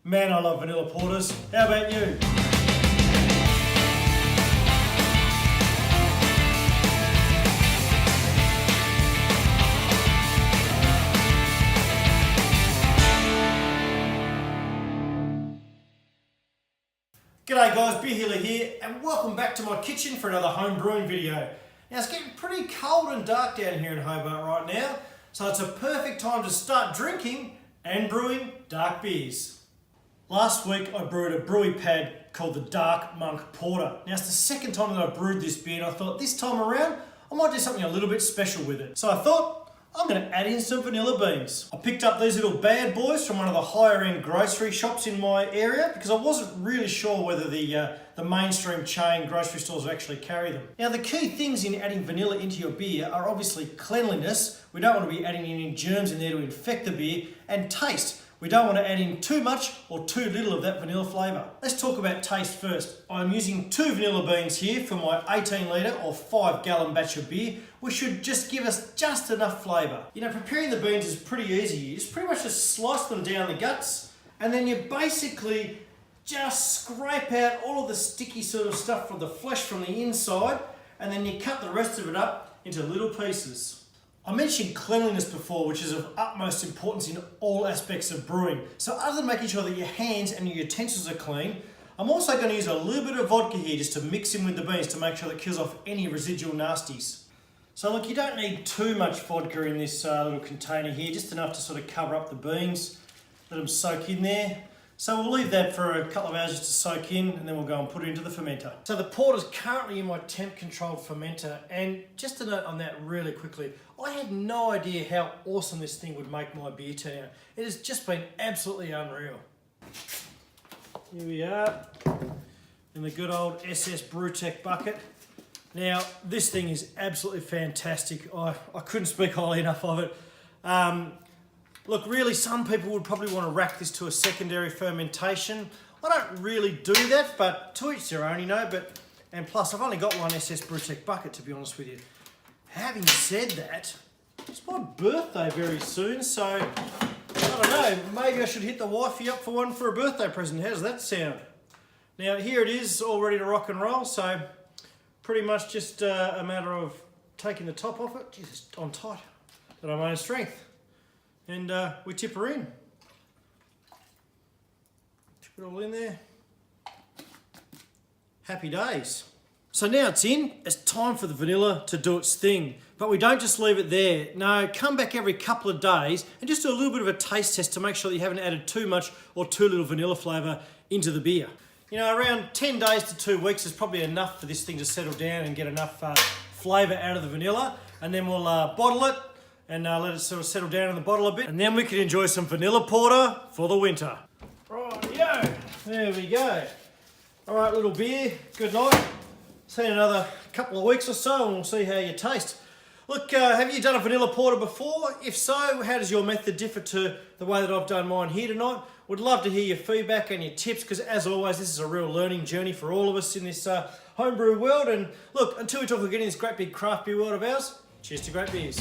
Man, I love vanilla porters. How about you? G'day guys, Beer Healer here, and welcome back to my kitchen for another home brewing video. Now it's getting pretty cold and dark down here in Hobart right now, so it's a perfect time to start drinking and brewing dark beers. Last week I brewed a brewy pad called the Dark Monk Porter. Now it's the second time that I brewed this beer, and I thought this time around I might do something a little bit special with it. So I thought I'm going to add in some vanilla beans. I picked up these little bad boys from one of the higher end grocery shops in my area because I wasn't really sure whether the mainstream chain grocery stores would actually carry them. Now the key things in adding vanilla into your beer are obviously cleanliness. We don't want to be adding any germs in there to infect the beer, and taste. We don't want to add in too much or too little of that vanilla flavour. Let's talk about taste first. I'm using 2 vanilla beans here for my 18 litre or 5 gallon batch of beer, which should just give us just enough flavour. You know, preparing the beans is pretty easy. You just pretty much just slice them down the guts, and then you basically just scrape out all of the sticky sort of stuff from the flesh from the inside, and then you cut the rest of it up into little pieces. I mentioned cleanliness before, which is of utmost importance in all aspects of brewing. So other than making sure that your hands and your utensils are clean, I'm also going to use a little bit of vodka here just to mix in with the beans to make sure that it kills off any residual nasties. So look, you don't need too much vodka in this little container here, just enough to sort of cover up the beans, let them soak in there. So we'll leave that for a couple of hours just to soak in, and then we'll go and put it into the fermenter. So the porter's currently in my temp controlled fermenter, and just a note on that really quickly, I had no idea how awesome this thing would make my beer turn out. It has just been absolutely unreal. Here we are, in the good old SS Brewtech bucket. Now, this thing is absolutely fantastic. I couldn't speak highly enough of it. Look, really, some people would probably want to rack this to a secondary fermentation. I don't really do that, but to each their own, you know. And plus, I've only got one SS Brewtech bucket, to be honest with you. Having said that, it's my birthday very soon, so I don't know, maybe I should hit the wifey up for one for a birthday present. How does that sound? Now, here it is, all ready to rock and roll, so pretty much just a matter of taking the top off it. Jesus, it's on tight, at our own strength. And we tip her in. Tip it all in there. Happy days. So now it's in, it's time for the vanilla to do its thing. But we don't just leave it there. No, come back every couple of days and just do a little bit of a taste test to make sure that you haven't added too much or too little vanilla flavour into the beer. You know, around 10 days to 2 weeks is probably enough for this thing to settle down and get enough flavour out of the vanilla. And then we'll bottle it and let it sort of settle down in the bottle a bit. And then we can enjoy some vanilla porter for the winter. Rightio, there we go. All right, little beer, good night. See you in another couple of weeks or so and we'll see how you taste. Look, have you done a vanilla porter before? If so, how does your method differ to the way that I've done mine here tonight? Would love to hear your feedback and your tips, because as always, this is a real learning journey for all of us in this homebrew world. And look, until we talk again in this great big craft beer world of ours, cheers to great beers.